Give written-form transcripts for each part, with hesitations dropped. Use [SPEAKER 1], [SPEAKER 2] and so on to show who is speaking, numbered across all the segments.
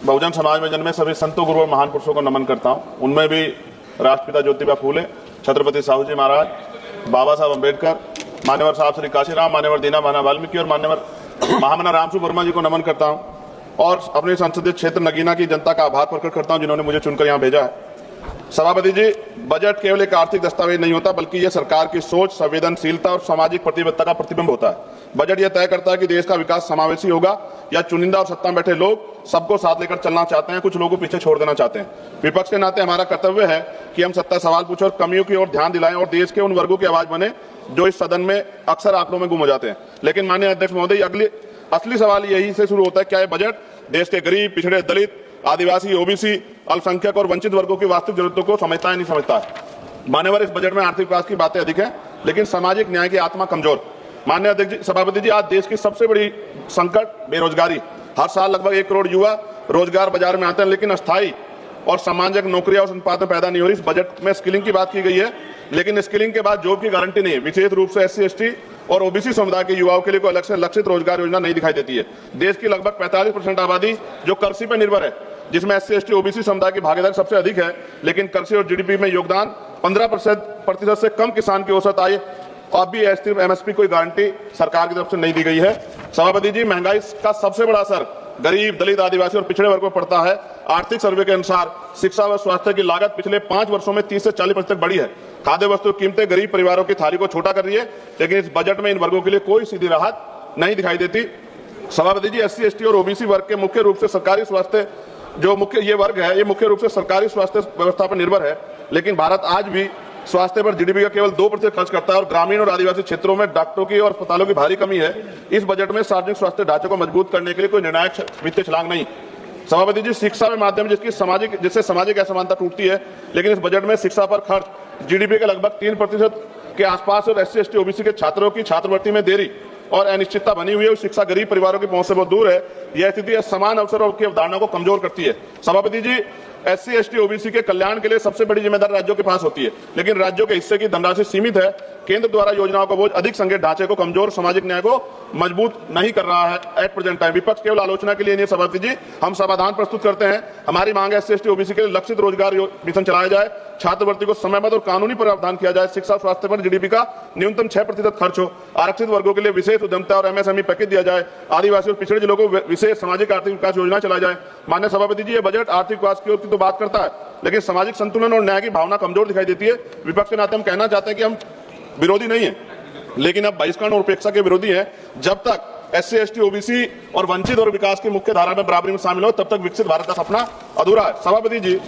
[SPEAKER 1] बहुजन समाज में जन्मे सभी संतों, गुरुओं, महान पुरुषों को नमन करता हूँ। उनमें भी राष्ट्रपिता ज्योतिबा फूले, छत्रपति साहू जी महाराज, बाबा साहब अम्बेडकर, मान्यवर साहब श्री काशीराम, मान्यवर दीना भाना वाल्मीकि और मान्यवर महामना रामसु वर्मा जी को नमन करता हूँ। और अपने संसदीय क्षेत्र नगीना की जनता का आभार प्रकट करता हूँ जिन्होंने मुझे चुनकर यहाँ भेजा है। सभापति जी, बजट केवल एक आर्थिक दस्तावेज नहीं होता, बल्कि यह सरकार की सोच, संवेदनशीलता और सामाजिक प्रतिबद्धता का प्रतिबिंब होता है। बजट यह तय करता है कि देश का विकास समावेशी होगा या चुनिंदा और सत्ता में बैठे लोग सबको साथ लेकर चलना चाहते हैं, कुछ लोगों को पीछे छोड़ देना चाहते हैं। विपक्ष के नाते हमारा कर्तव्य है कि हम सत्ता सवाल पूछे और कमियों की ओर ध्यान दिलाएं और देश के उन वर्गों की आवाज बने जो इस सदन में अक्सर आंकड़ों में गुम हो जाते हैं। लेकिन माननीय अध्यक्ष महोदय, असली सवाल यही से शुरू होता है, क्या यह बजट देश के गरीब, पिछड़े, दलित, आदिवासी, ओबीसी, अल्पसंख्यक और वंचित वर्गों की वास्तविक जरूरतों को समझता है नहीं समझता है। मान्यवर, इस बजट में आर्थिक विकास की बातें अधिक हैं, लेकिन सामाजिक न्याय की आत्मा कमजोर। माननीय अध्यक्ष सभापति जी, आज देश की सबसे बड़ी संकट बेरोजगारी। हर साल लगभग 1 करोड़ युवा रोजगार बाजार में आते हैं, लेकिन अस्थायी और सामाजिक नौकरियां और संपादन पैदा नहीं हो रही। इस बजट में स्किलिंग की बात की गई है, लेकिन स्किलिंग के बाद जॉब की गारंटी नहीं है। विशेष रूप से SC, ST और ओबीसी समुदाय के युवाओं के लिए कोई अलग से लक्षित रोजगार योजना नहीं दिखाई देती है। देश की लगभग 45% आबादी जो कृषि पर निर्भर है, जिसमें SC, ST, ओबीसी समुदाय की भागीदारी सबसे अधिक है, लेकिन कृषि और GDP में योगदान 15% से कम किसान की औसत आय अब भी MSP कोई गारंटी सरकार की तरफ से नहीं दी गई है। सभापति जी, महंगाई का सबसे बड़ा असर गरीब, दलित, आदिवासी और पिछड़े वर्ग पर पड़ता है। आर्थिक सर्वे के अनुसार शिक्षा व स्वास्थ्य की लागत पिछले 5 वर्षों में 30 से 40% तक बढ़ी है। खाद्य वस्तु की कीमतें गरीब परिवारों की थाली को छोटा कर रही है, लेकिन इस बजट में इन वर्गों के लिए कोई सीधी राहत नहीं दिखाई देती। सभापति जी, SC, ST और ओबीसी वर्ग के मुख्य रूप से सरकारी स्वास्थ्य ये वर्ग है, ये मुख्य रूप से सरकारी स्वास्थ्य व्यवस्था पर निर्भर है, लेकिन भारत आज भी स्वास्थ्य पर GDP का केवल 2% खर्च करता है और ग्रामीण और आदिवासी क्षेत्रों में डॉक्टरों की और अस्पतालों की भारी कमी है। इस बजट में सार्वजनिक स्वास्थ्य ढांचे को मजबूत करने के लिए कोई निर्णायक वित्तीय छलांग नहीं। सभापति जी, शिक्षा के माध्यम जिससे सामाजिक असमानता टूटती है, लेकिन इस बजट में शिक्षा पर खर्च GDP के लगभग 3% के आसपास और SC, ST, ओबीसी के छात्रों की छात्रवृत्ति में देरी और अनिश्चितता बनी हुई है। शिक्षा गरीब परिवारों की पहुंच से बहुत दूर है। यह स्थिति समान अवसरों की अवधारणा को कमजोर करती है। सभापति जी, SC, ST, ओबीसी के कल्याण के लिए सबसे बड़ी जिम्मेदारी राज्यों के पास होती है, लेकिन राज्यों के हिस्से की धनराशि सीमित है। केंद्र द्वारा योजनाओं का बोझ अधिक संघीय ढांचे को कमजोर, सामाजिक न्याय को मजबूत नहीं कर रहा है एट प्रेजेंट टाइम। विपक्ष केवल आलोचना के लिए नहीं सभापति जी, हम समाधान प्रस्तुत करते हैं। हमारी मांग है SC, ST, ओबीसी के लिए लक्षित रोजगार मिशन चलाया जाए, छात्रवृत्ति को समयबद्ध और कानूनी प्रावधान किया जाए, शिक्षा स्वास्थ्य पर GDP का न्यूनतम 6% खर्च हो, आरक्षित वर्गों के लिए विशेष उद्यमता और MSME पैकेज दिया जाए, आदिवासी और पिछड़े जिलों को विशेष सामाजिक आर्थिक विकास योजना चलाई जाए। माननीय सभापति जी, ये बजट आर्थिक विकास की तो बात करता है, लेकिन सामाजिक संतुलन और न्याय की भावना कमजोर दिखाई देती है। विपक्ष के नाते हम कहना चाहते हैं कि हम विरोधी नहीं है, लेकिन अब बहिष्करण और उपेक्षा के विरोधी हैं। जब तक SC, ST, ओबीसी और वंचित और विकास की मुख्य धारा में बराबरी में शामिल हो, तब तक विकसित भारत का सपना अधूरा है। सभापति जी,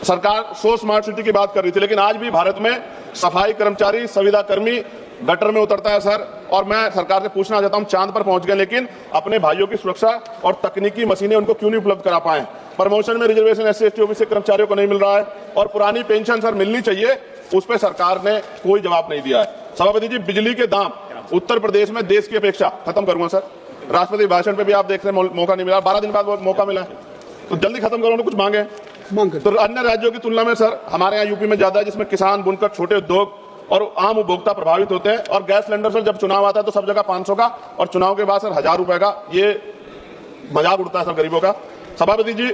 [SPEAKER 1] सरकार स्मार्ट सिटी की बात कर रही थी, लेकिन आज भी भारत में सफाई कर्मचारी, संविदा कर्मी गटर में उतरता है सर। और मैं सरकार से पूछना चाहता हूं, चांद पर पहुंच गए, लेकिन अपने भाइयों की सुरक्षा और तकनीकी मशीनें उनको क्यों नहीं उपलब्ध करा पाए? प्रमोशन में रिजर्वेशन SC, ST, ओबीसी कर्मचारियों को नहीं मिल रहा है, और पुरानी पेंशन सर मिलनी चाहिए, उस पर सरकार ने कोई जवाब नहीं दिया है। सभापति जी, बिजली के दाम उत्तर प्रदेश में देश की अपेक्षा, खत्म करूंगा सर, राष्ट्रपति भाषण पे भी आप देख रहे हैं मौका नहीं मिला, 12 दिन बाद मौका मिला है, तो जल्दी खत्म करो, कुछ मांगे। तो अन्य राज्यों की तुलना में सर हमारे यहाँ यूपी में ज्यादा है, जिसमें किसान, बुनकर, छोटे उद्योग और आम उपभोक्ता प्रभावित होते हैं। और गैस सिलेंडर सर जब चुनाव आता है तो सब जगह 500 का, और चुनाव के बाद सर 1000 रुपए का, ये मजाक उड़ता है सर गरीबों का। सभापति जी,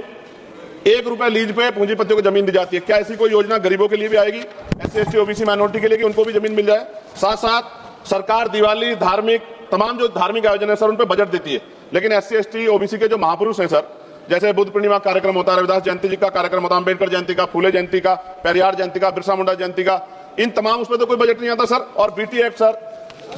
[SPEAKER 1] 1 रुपए लीज पे पूंजीपतियों को जमीन दी जाती है, क्या ऐसी कोई योजना गरीबों के लिए भी आएगी, SC, ST, ओबीसी माइनॉरिटी के लिए, कि उनको भी जमीन मिल जाए? साथ साथ सरकार दिवाली, तमाम जो धार्मिक आयोजन है सर, उन पर बजट देती है, लेकिन SC, ST, ओबीसी के जो महापुरुष हैं सर, जैसे बुद्ध पूर्णिमा कार्यक्रम होता है, रविदास जयंती जी का कार्यक्रम होता है, अम्बेडकर जयंती का, फूले जयंती का, पेरियार जयंती का, बिरसा मुंडा जयंती का, इन तमाम उसमें तो कोई बजट नहीं आता सर। और BT एक्ट सर,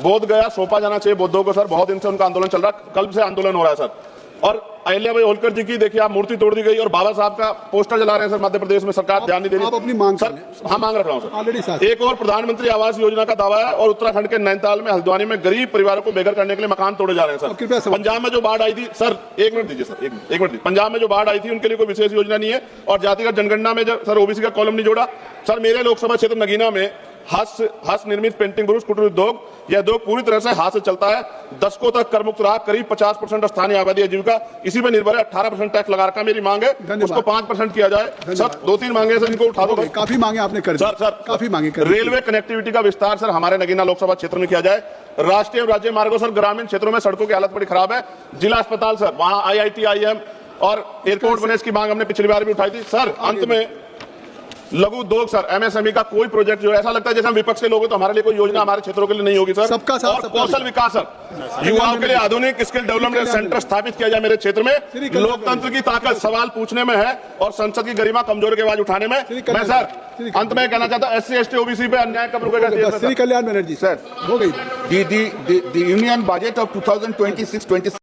[SPEAKER 1] बोध गया सौंपा जाना चाहिए बौद्धों को सर, बहुत दिन से उनका आंदोलन चल रहा है, कल से आंदोलन हो रहा है सर। और अहिल्या भाई होलकर जी की देखिए आप, मूर्ति तोड़ दी गई, और बाबा साहब का पोस्टर जला रहे हैं सर मध्य प्रदेश में, सरकार ध्यान नहीं दे रही।
[SPEAKER 2] आप अपनी मांग
[SPEAKER 1] सर, हाँ मांग रख रहा हूँ सर। एक और प्रधानमंत्री आवास योजना का दावा है, और उत्तराखंड के नैनीताल में, हल्द्वानी में गरीब परिवारों को बेघर करने के लिए मकान तोड़े जा रहे हैं सर। पंजाब में जो बाढ़ आई थी सर, एक मिनट दीजिए सर, एक मिनट, पंजाब में जो बाढ़ आई थी उनके लिए कोई विशेष योजना नहीं है। और जातिगत जनगणना में जब सर ओबीसी का कॉलम नहीं जोड़ा सर। मेरे लोकसभा क्षेत्र नगीना में हस्त निर्मित पेंटिंग ब्रूस कुटीर उद्योग, यह उद्योग पूरी तरह से हाथ से चलता है। दशकों तक करमुक्त रहा, करीब 50% स्थानीय आबादी आजीविका इसी में निर्भर है। 18% टैक्स लगा रखा। मेरी मांग है उसको 5% किया जाए सर। 2-3 मांगे सर, इनको उठा दो।
[SPEAKER 2] काफी मांगे आपने कर दी सर, काफी मांगे कर।
[SPEAKER 1] रेलवे कनेक्टिविटी का विस्तार सर हमारे नगीना लोकसभा क्षेत्र में किया जाए। राष्ट्रीय और राज्य मार्गों सर, ग्रामीण क्षेत्रों में सड़कों की हालत बड़ी खराब है। जिला अस्पताल सर, वहां IIT, IIM और एयरपोर्ट बनने की मांग हमने पिछली बार भी उठाई थी सर। अंत में लघु उद्योग सर, एमएसएमई का कोई प्रोजेक्ट जो है ऐसा लगता है जैसे हम विपक्ष के लोग हैं तो हमारे लिए कोई योजना हमारे क्षेत्रों के लिए नहीं होगी सर।
[SPEAKER 2] सबका साथ,
[SPEAKER 1] और
[SPEAKER 2] सबका
[SPEAKER 1] कौशल विकास सर, युवाओं के लिए आधुनिक स्किल डेवलपमेंट सेंटर स्थापित किया जाए मेरे क्षेत्र में। लोकतंत्र की ताकत सवाल पूछने में है और संसद की गरिमा कमजोर की आवाज उठाने में। मैं सर अंत में कहना चाहता हूं SC ST OBC पे अन्याय कब रुकेगा?
[SPEAKER 2] श्री कल्याण बनर्जी
[SPEAKER 3] सर
[SPEAKER 2] हो गई।
[SPEAKER 3] the union budget of 2026-27